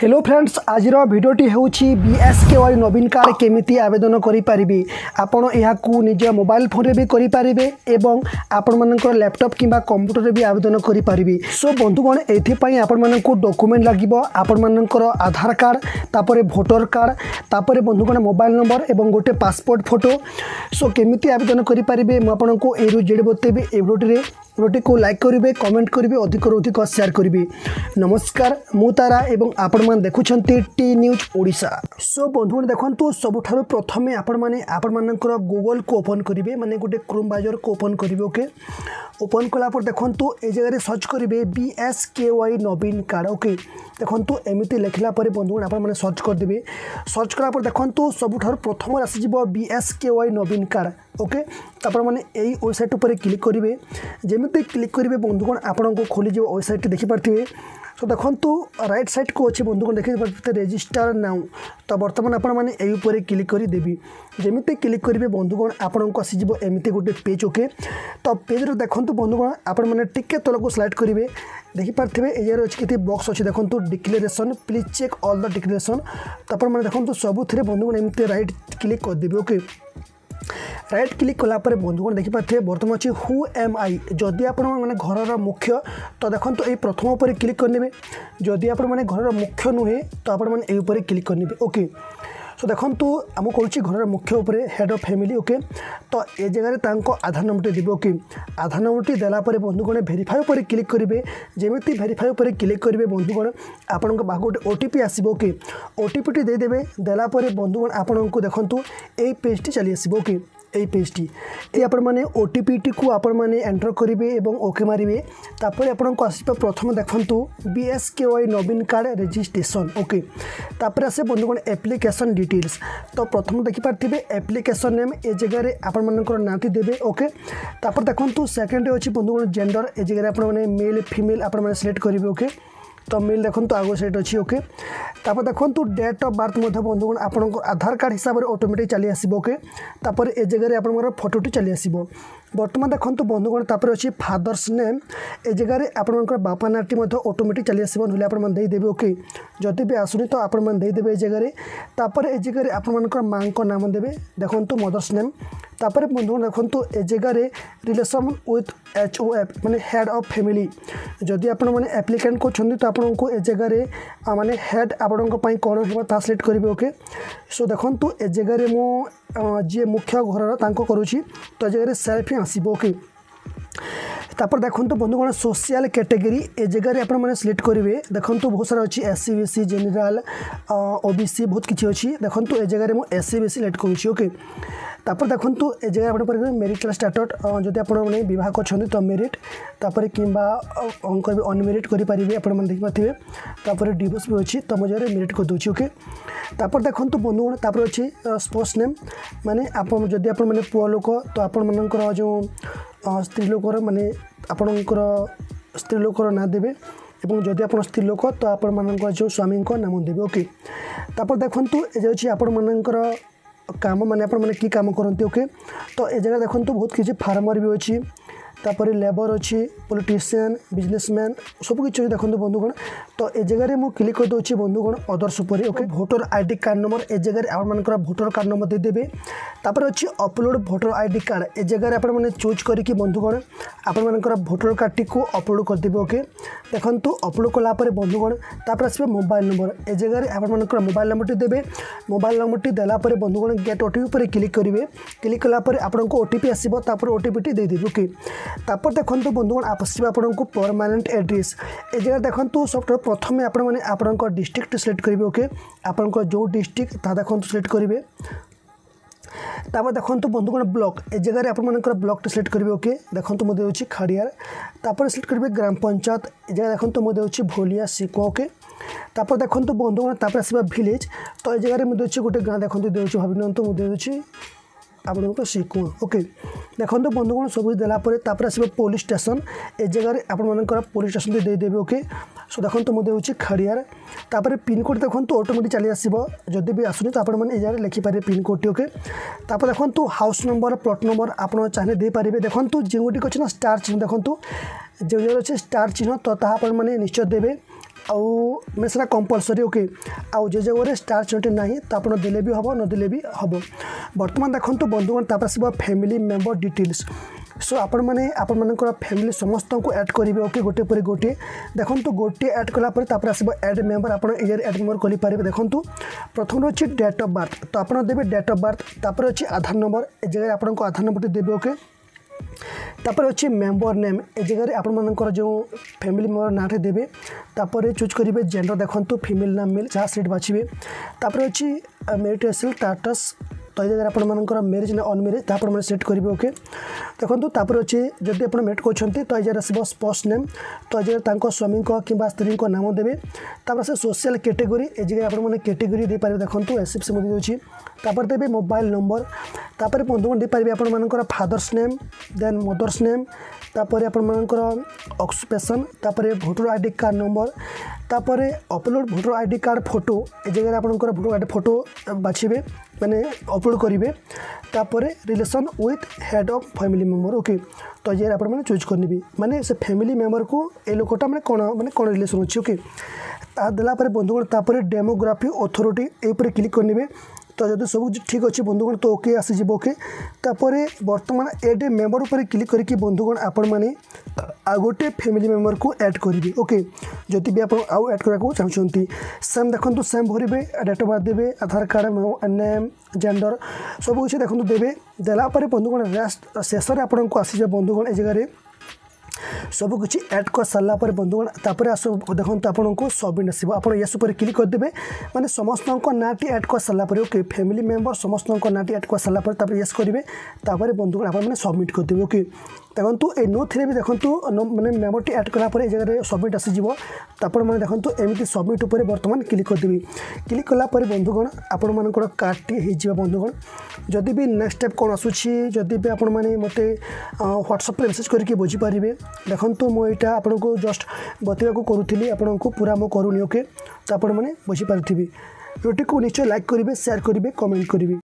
Hello friends, आज भिडियोटी होची BSKY नवीन card केमिति आवेदन करि परिबे। आपण एहाकू निज मोबाइल फोन रे भी करि परिबे एवं आपण मानकर लैपटॉप किंबा कंप्यूटर रे भी आवेदन करि परिबे। सो बंधुगण एथि पई आपण मानकू डॉक्यूमेंट लागिबो, आपण मानकर आधार कार्ड, तापरे वोटर कार्ड, तापरे बंधुगण मोबाइल नंबर एवं गोटे पासपोर्ट फोटो। सो केमिति आवेदन करि परिबे म आपनको ए रु जेड बतेबे। ए वीडियो को लाइक करेंगे, कमेंट करेंगे, अधिक अधिक शेयर करेंगे। नमस्कार, मु तारा एवं आपण मैंने देखुंत टी न्यूज ओडिशा। सो बंधुगण देखो, सबुठारु प्रथमे आपण मानकर गूगल को ओपन करेंगे, माने गोटे क्रोम ब्राउजर को ओपन करेंगे। ओके, ओपन कलापर देखो ए जगह सर्च करेंगे बीएसकेवाई नवीन कार्ड। ओके, देखो एमती लिखला बंधुगण आप सर्च करदे। सर्च कलापर देखो सबुठारु प्रथम आसीज बीएसकेवाई नवीन कार्ड। ओके, तापर माने यही वेबसाइट पर क्लिक करेंगे। जमीती क्लिक करेंगे बंधुगण आपन को खोली जो वेबसाइट देखिपारे। सो देखो राइट साइड को अच्छे बंधुगण देखिए रजिस्टर नाउ। तो बर्तमान आपण मैंने यही क्लिक करदेवी। जमीती क्लिक करेंगे बंधुगण आपन को आसीज एमती गोटे पेज। ओके, तो पेज रो देखो बंधुगण आपण मैंने टिके तल को स्लाइड करेंगे। देखिपारे एरिया अच्छी कितनी बॉक्स अच्छे देखो declaration, please check all the declaration. तापर मैंने देखो सबुथ बंधुगण एमती राइट क्लिक करदेवी। ओके, राइट क्लिक कलापर बंधुगण देखिपारे बर्तमान अच्छी हु एम आई। जदि आप घर मुख्य तो देखो ये प्रथम पर क्लिक करने। जदि आप घर मुख्य नुहे तो आप क्लिक करने। ओके, सो देखो आम कहूँ घर मुख्य उपर हेड ऑफ फैमिली। ओके, तो ये जगह आधार नंबर देवे। ओके, आधार नंबर देलापर बंधुगण भेरीफाई पर क्लिक करेंगे। जमीती भेरीफाई पर क्लिक करेंगे बंधुगण आपण गोटे ओटीपी आसो। Okay, OTP देदेवे। देलापर बंधुगण आपन को देखो ये पेजटी चली आसो। ओके, यही पेजटी ये आपण मैंने ओटीपी को आपण मैंने एंटर करेंगे और ओके मारे। तापर आपन को आस प्रथम देखो बीएसकेवाई नवीन कार्ड रजिस्ट्रेशन। ओके, तापर आसे बंधुगण एप्लिकेशन डिटेल्स। तो प्रथम देखिपारे एप्लिकेशन नेम ए जगह आपण मानकर नाटी देवे। ओके, तापर देखो सेकेंड अच्छी बंधुगण जेंडर ए जगह आप मेल फीमेल आप सिलेक्ट करेंगे। ओके, तो मेल देखो आगो साइड अच्छी। ओके, तापर देखो डेट ऑफ बर्थ बंधुगण आपन आधार कार्ड हिसाब से ऑटोमेटिक चली आसो। ओके, तापर ए जगह आप फोटोटी चली आसो। बर्तमान देखो बंधुगण तापर अच्छी फादर्स नेम ए जगह आप बापा नाटी ऑटोमेटिक चली आसो, ना आप देदेवे। ओके, जदि भी आसुनी तो आप देदेवे ए जगह। तापर ए जगह आप माँ को नाम देवे। देखो मदर्स नेम। तापर बंधुगण देखो ए जगह रिलेशन विथ HOF माने हेड ऑफ फैमिली। जदि आप एप्लिकेंट को तो आपको ए जगह माने हेड आपण कौन होगा सिलेक्ट करेंगे। ओके, सो देखो ए जगह मो जी मुख्य घर करुँची तो जगह सेल्फ ही आसो। ओके, तापर देखो बंधुगण सोशल कैटेगरी ए जगह आप सिलेक्ट करेंगे। देखो बहुत सारा अच्छी SC BC जेनराल OBC बहुत किसी अच्छी। देखो ए जगह मुझे SC BC सिलेक्ट करुँची। ओके, तापर देखो ए जगह आप मेरिटल स्टाटस जदि आप बह कर तो मेरिट, तापर कि अनमेरिट करेंगे आप देखिपारे। तापर डिवोर्स भी अच्छी तो मुझे मेरिट कर दूसरी। ओके, तापर देखो बंधुगण तापर अच्छी स्पोर्ट्स नेम माने आप जदि आप पुआ लोक तो आपण जो स्त्री लोकर माने आपणकर स्त्री लोकर ना देवे। एवं जदि आप स्त्री लोक तो आपण जो स्वामी नाम देवे। ओके, तापर देखो ये आपण मानकर काम माने आपण माने की काम करते। ओके, तो ए जगह देखो बहुत किसी फार्मर भी अच्छी, तापर लेबर अच्छी, पॉलिटिशियन, बिजनेसमैन सब किसी देखो बंधुगण। तो ए जगह मुझे क्लिक कर दूसरी बंधुगण अदर्स उपर। Okay, voter ID card number A जगह आप भोटर कार्ड नंबर देदेवे। तापर अच्छी अपलोड भोटर आईडी कार्ड ए जगह आप चूज करके बंधुगण आपर भोटर कार्ड टी को अपलोड करदेवे। ओके, देखो अपलोड कलापर बंधुगण तापर आसो मोबाइल नंबर ए जगह आप मोबाइल नंबर देवे। मोबाइल नंबर देलापर बंधुगण गेट ओटीपी पर क्लिक करेंगे। क्लिक कलापर आपको ओटीपी आसो, तापर ओटीपी देदेवे। ओके, तापर देखो बंधुगण आपको परमानेंट एड्रेस ए जगह देखो सब प्रथम आप डिस्ट्रिक्ट सिलेक्ट करेंगे। ओके, आपन जो डिस्ट्रिक्ट ता देखो सिलेक्ट करेंगे। तापर देखो बंधुगण ब्लॉक ए जगह आप ब्लॉक सिलेक्ट करेंगे। ओके, देखो मुझे दूसरी खाड़ियार। तापर सिलेक्ट करेंगे ग्राम पंचायत ए जगह देखो मुझे दूसरी भोलिया सिको। ओके, तापर देखो बंधुगण तापर आसवा विलेज तो ये जगह मुझे दूसरी गोटे गाँ देखो दूसरी भावी नियंतु मुझे दूसरी आपको सिको। ओके, देखो बंधुगण सब देलापर तापर आसो पुलिस स्टेशन ए जगह आपर पुलिस स्टेशन देदेवे। ओके, सो देखो मुझे दूसरी खाड़ियार। तापर पिनकोड देखो ऑटोमेटिक चली आसो। जदि भी आसुनी तो आप लिखिपारे पिनकोड। ओके, तापर देखो हाउस नंबर प्लॉट नंबर आप चाहिए दे पारे। देखो जो गुटिक अच्छे ना स्टार चिन्ह देखो जो अच्छे स्टार चिन्ह तो मैंने निश्चय देवे। आउ मैं सेटा कंपलसरी ओके आउ जे जगह स्टार चिन्हटी ना तो आप देले भी हम नदेले भी हम। बर्तमान देखो बंधुगण तापर आसो फैमिली मेंबर डिटेल्स। सो आपण मानकर फैमिली समस्त को ऐड करेंगे ओके गोटे पर गोटे देखो गोटे ऐड कलापर तापर आसो ऐड मेंबर आप ऐड मेंबर कर देखो प्रथम अच्छी डेट ऑफ बर्थ तो आप देवे डेट ऑफ बर्थ तापर अच्छी आधार नंबर ए जगह आपको आधार नंबर देवे ओके तापर अच्छी मेंबर नेम ए जगह आपर जो फैमिली मेंबर नाटे देवे तापर चूज करेंगे जेंडर देखो फीमेल ना मेल जहाँ सीट बाछे तापर अच्छी मैरिटल स्टेटस तो ये जगह आपर मैरिज ना अनमेरिज तापर मैंने सेट करेंगे ओके देखो तापर अच्छे जदि आप मेट कर तो ये आसो स्पोर्ट्स नेम तो ये जगह स्वामी कि स्त्री नाम देवे तापर से सोशल कैटेगरी ए जगह आप कैटेगरी दे पारे देखो एसएफ से मुझे तापर देवे मोबाइल नंबर तापर बंधुगण दे पारे आपर father's name then mother's name तापर आपर ऑक्युपेशन तापर भोटर आईडी कार्ड नंबर तापर upload voter ID card photo ए जगह आप भोटर आईडी फोटो बाछे मैंने अपलोड करेंगे तापर relation with head of family member okay तो ये आप चूज करनी माने से फैमिली मेंबर को ए लोकटा मैंने कौन रिलेशन अच्छी ओके देलापर बंधुगण तापर डेमोग्राफी अथॉरिटी ये क्लिक करने तो जब सब ठीक अच्छे बंधुगण तो ओके आसीज ओके तापर बर्तमान एड मेंबर पर क्लिक करके बंधुगण आपण मैंने आ गोटे फैमिली मेंबर को ऐड करेंगे ओके जदि भी आप आउ ऐड करने चाहते सेम देखो सेम भरवे डेट ऑफ बर्थ देवे आधार कार्ड नेम जेंडर सब कुछ देखो देवे देलापर बंधुगण रेस्ट शेष में आपको आसीज बंधुगण ए जगह सब किसी ऐड कर सारा बंधुगण तापर आस देखो आपको सबमिट आसो आप यस पर क्लिक करदे माने समस्त नाटी ऐड कर सारा ओके फैमिली मेंबर समस्त नाटी ऐड कर सारा यस करेंगे तापर बंधुगण आप सबमिट करदे ओके देखो ए नो थ्री भी देखो मैंने मेंबरटी ऐड कलापर जगह सबमिट आसीजिव तापर मैंने देखो एमती सबमिट उपर बर्तमान क्लिक करदेवी क्लिक कलापर बंधुगण आपण मानकर कार्डटी हो बंधुगण जदि भी नेक्स्ट स्टेप कौन आसूसी जदि भी आपण मैंने मते व्हाट्सएप मेसेज करके बुझीपारे देखो मुझे आपको जस्ट बतवा करूँगी आपन को पूरा मो करूनी ओके तो आपण मैंने बुझीपारे वीडियो को निश्चय लाइक करेंगे शेयर करेंगे कमेंट करेंगे।